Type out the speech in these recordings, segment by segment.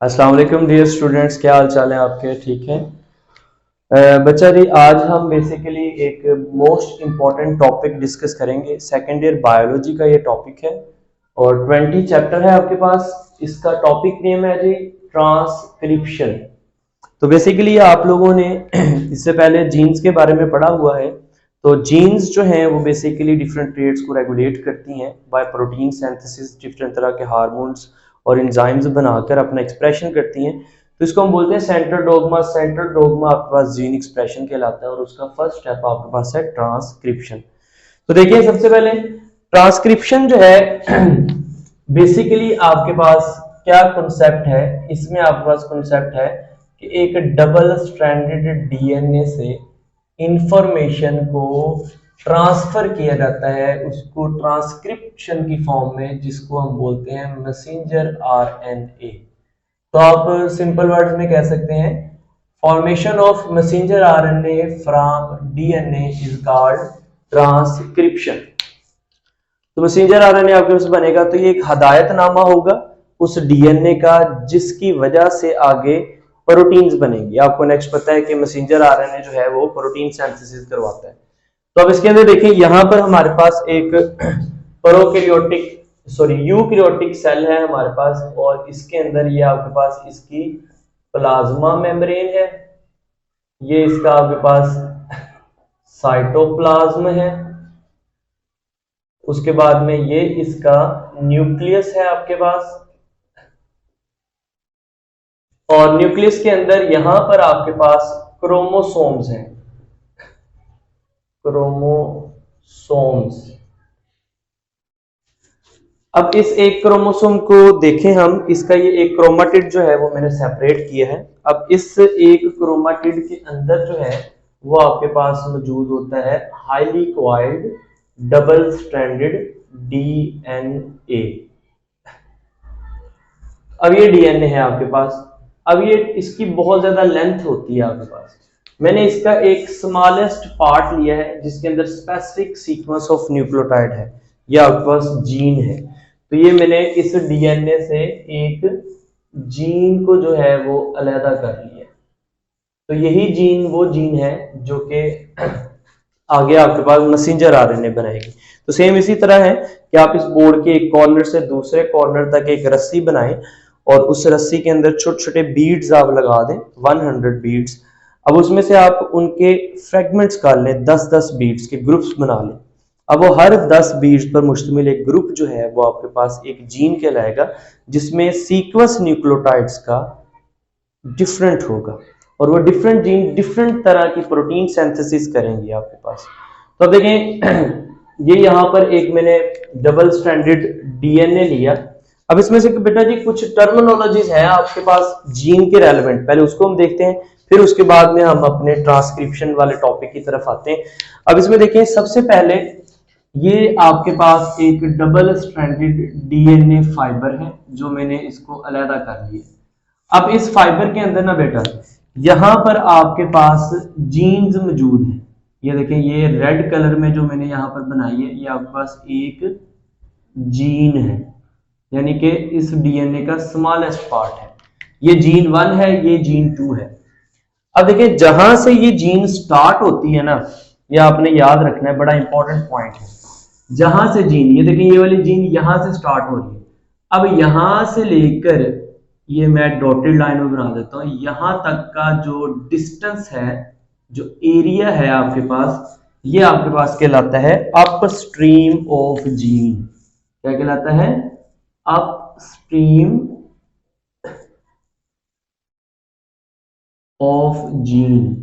अस्सलाम वालेकुम dear students, क्या हाल चाल है आपके? ठीक है। बच्चा जी, आज हम बेसिकली एक मोस्ट इम्पॉर्टेंट टॉपिक डिस्कस करेंगे। सेकेंड ईयर बायोलॉजी का ये टॉपिक है और 20 चैप्टर है आपके पास। इसका टॉपिक नेम है जी ट्रांसक्रिप्शन। तो बेसिकली आप लोगों ने इससे पहले जीन्स के बारे में पढ़ा हुआ है। तो जीन्स जो हैं वो बेसिकली डिफरेंट ट्रेड्स को रेगुलेट करती हैं बाय प्रोटीन सिंथेसिस, डिफरेंट तरह के हार्मोन्स और एंजाइम्स बनाकर अपना एक्सप्रेशन करती हैं। तो इसको हम बोलते हैं सेंट्रल डोग्मा। सेंट्रल डोग्मा आपके पास जीन एक्सप्रेशन कहलाता है और उसका फर्स्ट स्टेप आपके पास है ट्रांसक्रिप्शन। तो देखिए, सबसे पहले ट्रांसक्रिप्शन जो है बेसिकली आपके पास क्या कॉन्सेप्ट है। इसमें आपके पास कॉन्सेप्ट है कि एक डबल स्ट्रैंडेड डीएनए से इंफॉर्मेशन को ट्रांसफर किया जाता है उसको ट्रांसक्रिप्शन की फॉर्म में, जिसको हम बोलते हैं मैसेंजर आरएनए। तो आप सिंपल वर्ड्स में कह सकते हैं formation of messenger RNA from DNA is called transcription. तो मैसेंजर आरएनए आपके पास बनेगा तो ये एक हदायतनामा होगा उस डीएनए का, जिसकी वजह से आगे प्रोटीन्स बनेंगी। आपको नेक्स्ट पता है कि मैसेंजर आरएनए जो है वो प्रोटीन सिंथेसिस करवाता है। तो अब इसके अंदर देखिए, यहां पर हमारे पास एक यूकैरियोटिक सेल है हमारे पास, और इसके अंदर ये आपके पास इसकी प्लाज्मा मेम्ब्रेन है, ये इसका आपके पास साइटोप्लाज्म है, उसके बाद में ये इसका न्यूक्लियस है आपके पास, और न्यूक्लियस के अंदर यहां पर आपके पास क्रोमोसोम्स हैं, क्रोमोसोम्स। अब इस एक क्रोमोसोम को देखें हम, इसका ये एक क्रोमाटिड जो है वो मैंने सेपरेट किया है। अब इस एक क्रोमाटिड के अंदर जो है वो आपके पास मौजूद होता है highly coiled double stranded DNA. अब ये डीएनए है आपके पास। अब ये इसकी बहुत ज्यादा लेंथ होती है आपके पास। मैंने इसका एक स्मॉलेस्ट पार्ट लिया है जिसके अंदर स्पेसिफिक सीक्वेंस ऑफ न्यूक्लियोटाइड है, ये आपके पास जीन है। तो ये मैंने इस डीएनए से एक जीन को जो है वो अलहदा कर लिया। तो यही जीन वो जीन है जो कि आगे आपके पास मैसेंजर आरएनए बनाएगी। तो सेम इसी तरह है कि आप इस बोर्ड के एक कॉर्नर से दूसरे कॉर्नर तक एक रस्सी बनाएं और उस रस्सी के अंदर छोटे छोटे बीड्स आप लगा दें, 100 बीड्स। अब उसमें से आप उनके फ्रेगमेंट्स कर लें, 10-10 बीड्स के ग्रुप्स बना लें। अब वो हर 10 बीड्स पर मुश्तमिल एक ग्रुप जो है वो आपके पास एक जीन कहलाएगा, जिसमें सीक्वेंस न्यूक्लियोटाइड्स का डिफरेंट होगा, और वो डिफरेंट जीन डिफरेंट तरह की प्रोटीन सिंथेसिस करेंगे आपके पास। तो अब देखें, ये यहाँ पर एक मैंने डबल स्ट्रैंडेड डीएनए लिया। अब इसमें से बेटा जी कुछ टर्मिनोलॉजीज है आपके पास जीन के रेलेवेंट, पहले उसको हम देखते हैं, फिर उसके बाद में हम अपने ट्रांसक्रिप्शन वाले टॉपिक की तरफ आते हैं। अब इसमें देखें, सबसे पहले ये आपके पास एक डबल स्ट्रैंडेड डीएनए फाइबर है जो मैंने इसको अलहदा कर लिया। अब इस फाइबर के अंदर ना बेटा, यहां पर आपके पास जीन्स मौजूद हैं। ये देखें, ये रेड कलर में जो मैंने यहां पर बनाई है ये आपके पास एक जीन है, यानी कि इस डीएनए का स्मॉलेस्ट पार्ट है। ये जीन 1 है, ये जीन 2 है। अब देखिए, जहां से ये जीन स्टार्ट होती है ना, ये आपने याद रखना है, बड़ा इंपॉर्टेंट पॉइंट है। जहां से जीन, ये देखिए, ये वाली जीन यहां से स्टार्ट हो रही है। अब यहां से लेकर, ये मैं डॉटेड लाइन में बना देता हूं, यहां तक का जो डिस्टेंस है, जो एरिया है आपके पास, ये आपके पास कहलाता है अप स्ट्रीम ऑफ जीन। क्या कहलाता है? Up stream of gene.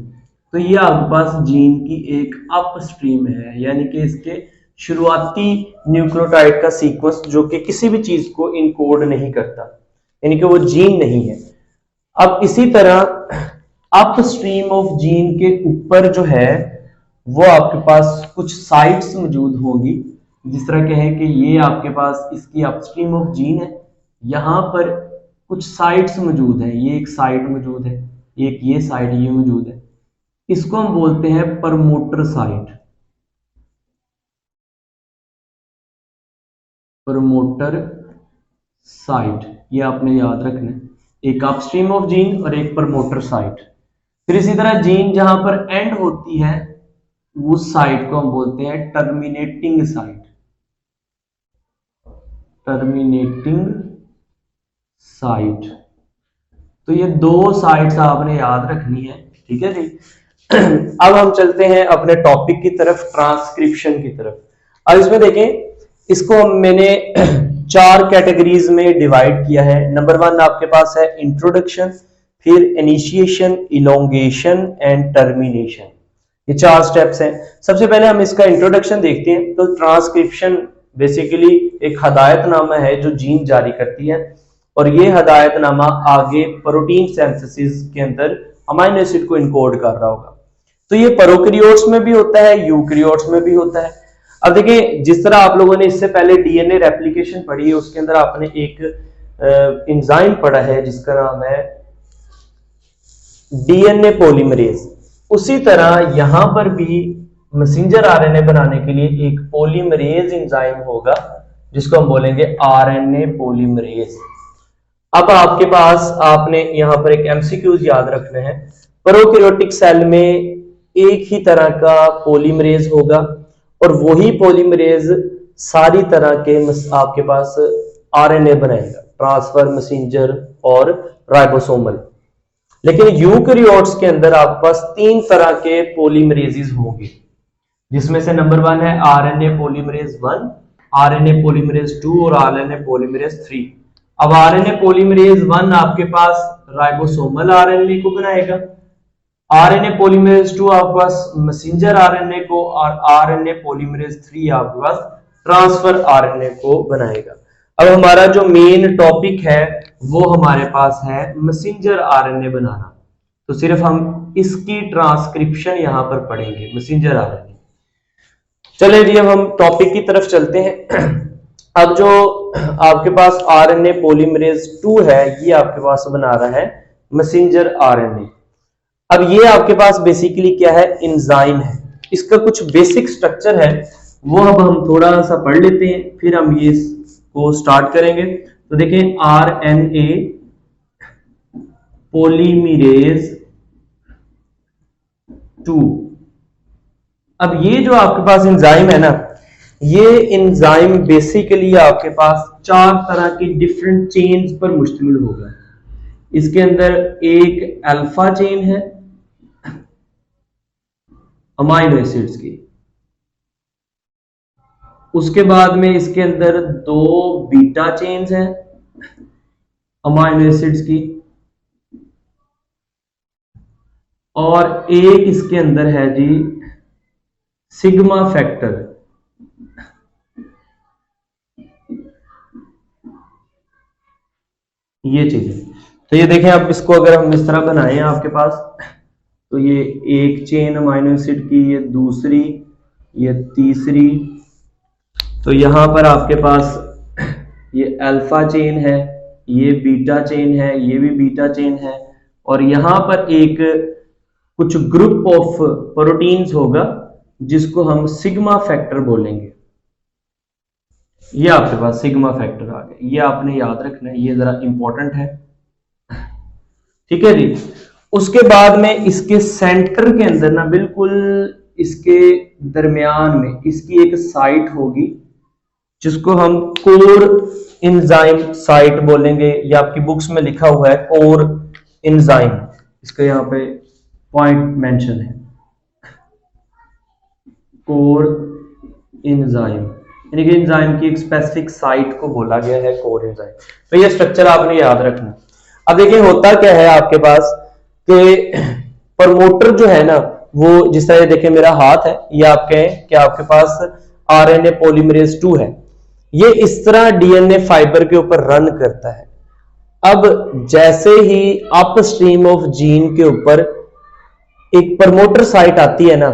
तो ये आपके पास जीन की एक अप स्ट्रीम है, यानी कि इसके शुरुआती न्यूक्लियोटाइड का सीक्वेंस जो कि किसी भी चीज को इनकोड नहीं करता, यानी कि वो जीन नहीं है। अब इसी तरह अप स्ट्रीम ऑफ जीन के ऊपर जो है वो आपके पास कुछ साइट्स मौजूद होंगी। जिस तरह कहें कि ये आपके पास इसकी अपस्ट्रीम ऑफ जीन है, यहां पर कुछ साइट्स मौजूद है, ये एक साइट मौजूद है, एक ये साइट ये मौजूद है। इसको हम बोलते हैं प्रमोटर साइट। प्रमोटर साइट, ये आपने याद रखना है। एक अपस्ट्रीम ऑफ जीन और एक प्रमोटर साइट। फिर इसी तरह जीन जहां पर एंड होती है उस साइट को हम बोलते हैं टर्मिनेटिंग साइट। Terminating site. तो ये दो साइट्स आपने याद रखनी है, ठीक है जी। अब हम चलते हैं अपने टॉपिक की तरफ, ट्रांसक्रिप्शन की तरफ। अब इसमें देखें, इसको मैंने 4 कैटेगरीज में डिवाइड किया है। नंबर 1 आपके पास है इंट्रोडक्शन, फिर इनिशिएशन, इलोंगेशन एंड टर्मिनेशन। ये 4 स्टेप्स हैं। सबसे पहले हम इसका इंट्रोडक्शन देखते हैं। तो ट्रांसक्रिप्शन बेसिकली एक हदायतनामा है जो जीन जारी करती है, और ये हदायतनामा आगे प्रोटीन सिंथेसिस के अंदर अमीनो एसिड को इनकोड कर रहा होगा। तो ये प्रोकैरियोट्स में भी होता है, यूकैरियोट्स में भी होता है। अब देखिए, जिस तरह आप लोगों ने इससे पहले डीएनए रेप्लिकेशन पढ़ी है, उसके अंदर आपने एक एंजाइम पढ़ा है जिसका नाम है डीएनए पॉलीमरेज। उसी तरह यहां पर भी मैसेंजर आरएनए बनाने के लिए एक पॉलीमरेज एंजाइम होगा जिसको हम बोलेंगे आरएनए पॉलीमरेज। अब आपके पास आपने यहां पर एक एमसीक्यूज याद रखना है। प्रोकैरियोटिक सेल में एक ही तरह का पॉलीमरेज होगा और वही पॉलीमरेज सारी तरह के आपके पास आरएनए बनाएगा, ट्रांसफर, मैसेंजर और राइबोसोमल। लेकिन यूकैरियोट्स के अंदर आपके पास 3 तरह के पॉलीमरेजेस होंगे, जिसमें से नंबर 1 है आरएनए पॉलीमरेज 1, आरएनए पॉलीमरेज 2 और आरएनए पॉलीमरेज 3। अब आरएनए पॉलीमरेज 1 आपके पास राइबोसोमल आरएनए को बनाएगा, आरएनए पॉलीमरेज 2 आपके पास मैसेंजर आरएनए को, और आरएनए पॉलीमरेज 3 आपके पास ट्रांसफर आरएनए को बनाएगा। अब हमारा जो मेन टॉपिक है वो हमारे पास है मैसेंजर आरएनए बनाना। तो सिर्फ हम इसकी ट्रांसक्रिप्शन यहां पर पढ़ेंगे, मैसेंजर आरएनए। चले जी, अब हम टॉपिक की तरफ चलते हैं। अब जो आपके पास आरएनए पॉलीमरेज 2 है, ये आपके पास बना रहा है मैसेंजर आरएनए। अब ये आपके पास बेसिकली क्या है, एंजाइम है। इसका कुछ बेसिक स्ट्रक्चर है, वो अब हम थोड़ा सा पढ़ लेते हैं, फिर हम ये को स्टार्ट करेंगे। तो देखें, आरएनए पॉलीमरेज 2। अब ये जो आपके पास एंजाइम है ना, ये एंजाइम बेसिकली आपके पास 4 तरह की डिफरेंट चेन्स पर मुश्तमिल होगा। इसके अंदर एक अल्फा चेन है अमीनो एसिड्स की, उसके बाद में इसके अंदर 2 बीटा चेन्स हैं अमीनो एसिड्स की, और एक इसके अंदर है जी सिग्मा फैक्टर। ये चीजें, तो ये देखें आप, इसको अगर हम इस तरह बनाएं आपके पास, तो ये एक चेन अमीनो एसिड की, ये दूसरी, ये तीसरी। तो यहां पर आपके पास ये अल्फा चेन है, ये बीटा चेन है, ये भी बीटा चेन है, और यहां पर एक कुछ ग्रुप ऑफ प्रोटीन्स होगा जिसको हम सिग्मा फैक्टर बोलेंगे। ये आपके पास सिग्मा फैक्टर आ गया, ये आपने याद रखना है, ये जरा इंपॉर्टेंट है, ठीक है जी। उसके बाद में इसके सेंटर के अंदर ना, बिल्कुल इसके दरमियान में इसकी एक साइट होगी जिसको हम कोर एंजाइम साइट बोलेंगे। ये आपकी बुक्स में लिखा हुआ है कोर एंजाइम, इसका यहाँ पे पॉइंट मेंशन है, कोर एंजाइम, यानी कि एंजाइम की एक स्पेसिफिक साइट को बोला गया है कोर एंजाइम। तो ये स्ट्रक्चर आपने याद रखना। अब देखिए होता क्या है आपके पास कि प्रमोटर जो है ना, वो जिस तरह देखें मेरा हाथ है, ये आपके कि आपके पास आरएनए पॉलीमरेज 2 है, ये इस तरह डीएनए फाइबर के ऊपर रन करता है। अब जैसे ही अपस्ट्रीम ऑफ जीन के ऊपर एक प्रमोटर साइट आती है ना,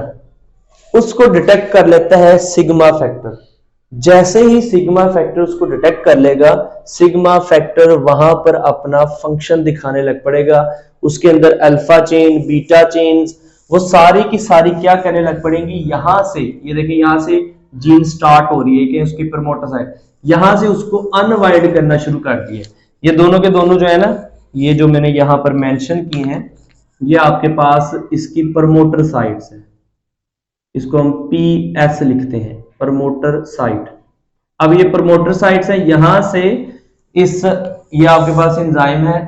उसको डिटेक्ट कर लेता है सिग्मा फैक्टर। जैसे ही सिग्मा फैक्टर उसको डिटेक्ट कर लेगा, सिग्मा फैक्टर वहां पर अपना फंक्शन दिखाने लग पड़ेगा। उसके अंदर अल्फा चेन, बीटा चेन्स, वो सारी की सारी क्या करने लग पड़ेंगी, यहां से, ये देखिए यहां से जीन स्टार्ट हो रही है कि उसकी प्रमोटर साइट, यहां से उसको अनवाइंड करना शुरू कर दिए। ये दोनों के दोनों जो है ना, ये जो मैंने यहां पर मेंशन की हैं, ये आपके पास इसकी प्रमोटर साइट्स है, इसको हम PS लिखते हैं, प्रमोटर साइट। अब ये प्रमोटर साइट्स है, यहां से ये आपके पास एंजाइम है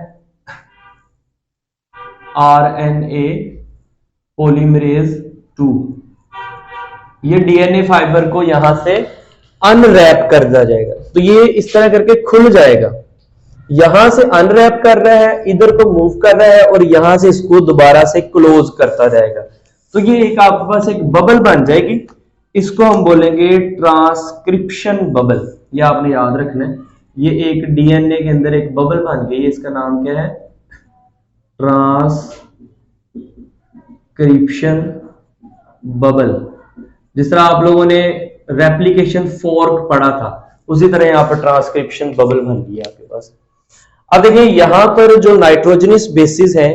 RNA पॉलीमरेज 2, ये डीएनए फाइबर को यहां से अनरैप कर दिया जाएगा। तो ये इस तरह करके खुल जाएगा, यहां से अनरैप कर रहा है, इधर को मूव कर रहा है और यहां से इसको दोबारा से क्लोज करता जाएगा। तो ये एक आपके पास एक बबल बन जाएगी, इसको हम बोलेंगे ट्रांसक्रिप्शन बबल। ये आपने याद रखना है, ये एक डीएनए के अंदर एक बबल बन गई है, इसका नाम क्या है? Transcription bubble. जिस तरह आप लोगों ने रेप्लिकेशन फोर्क पढ़ा था, उसी तरह यहां पर ट्रांसक्रिप्शन बबल बन गई है आपके पास। अब देखिए यहां पर जो नाइट्रोजनस बेसिस है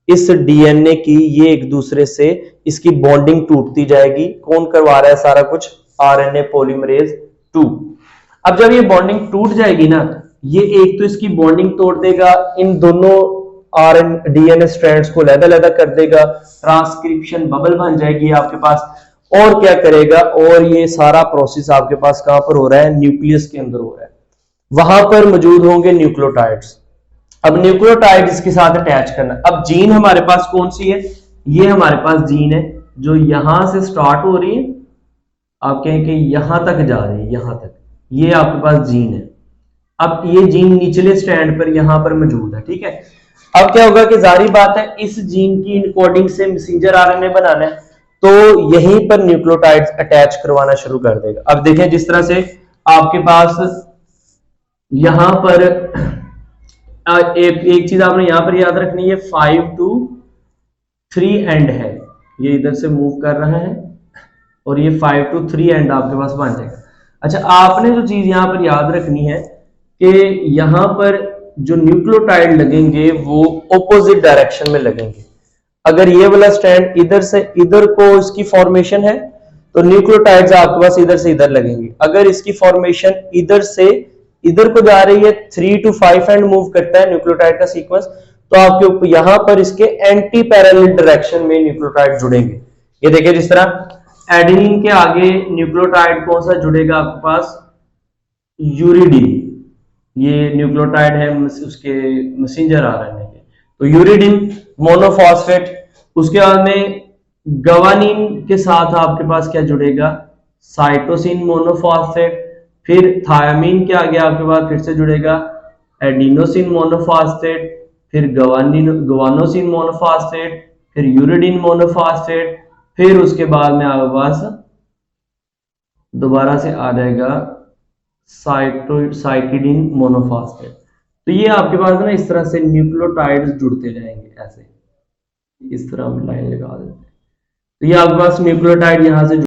इस डीएनए की, ये एक दूसरे से इसकी बॉन्डिंग टूटती जाएगी। कौन करवा रहा है सारा कुछ? RNA polymerase 2। अब जब ये बॉन्डिंग टूट जाएगी ना, ये एक तो इसकी बॉन्डिंग तोड़ देगा, इन दोनों डीएनए स्ट्रैंड्स को अलग-अलग कर देगा, ट्रांसक्रिप्शन बबल बन जाएगी आपके पास। और क्या करेगा? और ये सारा प्रोसेस आपके पास कहां पर हो रहा है? न्यूक्लियस के अंदर हो रहा है। वहां पर मौजूद होंगे न्यूक्लियोटाइड्स। अब न्यूक्लियोटाइड इसके साथ अटैच करना। अब जीन हमारे पास कौन सी है? ये हमारे पास जीन है जो यहां से स्टार्ट हो रही है, आप कहें कि यहां तक जा रही है, यहां तक, ये आपके पास जीन है। अब ये जीन निचले स्टैंड पर यहां पर मौजूद है, ठीक है। अब क्या होगा कि जारी बात है, इस जीन की इनकोडिंग से मैसेंजर RNA बनाना है, तो यहीं पर न्यूक्लियोटाइड्स अटैच करवाना शुरू कर देगा। अब देखें जिस तरह से आपके पास यहां पर एक चीज आपने यहां पर याद रखनी है, 5 to 3 एंड है, ये इधर से मूव कर रहा है और ये 5 to 3 एंड आपके पास बन जाएगा। अच्छा, आपने जो चीज यहां पर याद रखनी है कि यहां पर जो न्यूक्लियोटाइड लगेंगे वो ऑपोजिट डायरेक्शन में लगेंगे। अगर ये वाला स्ट्रैंड इधर से इधर को इसकी फॉर्मेशन है, तो न्यूक्लियोटाइड्स आपके पास इधर से इधर लगेंगे। अगर इसकी फॉर्मेशन इधर से इधर को जा रही है, 3 to 5 एंड मूव करता है न्यूक्लियोटाइड का सीक्वेंस, तो आपके ऊपर यहां पर इसके एंटी पैरेलल डायरेक्शन में न्यूक्लियोटाइड जुड़ेंगे। ये देखिए जिस तरह एडेनिन के आगे न्यूक्लियोटाइड कौन सा जुड़ेगा आपके पास? यूरिडीन। ये न्यूक्लियोटाइड है उसके मैसेंजर RNA के, तो यूरिडीन मोनोफॉस्फेट। उसके बाद में गवानीन के साथ आपके पास क्या जुड़ेगा? Cytosine monophosphate. फिर थायामीन के आगे आपके पास फिर से जुड़ेगा एडिनोसिन मोनोफॉस्फेट, फिर गवानोसिन मोनोफॉस्फेट, फिर यूरिडीन मोनोफॉस्फेट, फिर उसके बाद में आपके पास दोबारा से आ जाएगा साइटिडीन मोनोफॉस्फेट। तो ये आपके पास ना इस तरह से न्यूक्लियोटाइड्स जुड़ते जाएंगे, ऐसे इस तरह हम लाइन लगा देते हैं। तो ये आपके पास न्यूक्लियोटाइड यहां से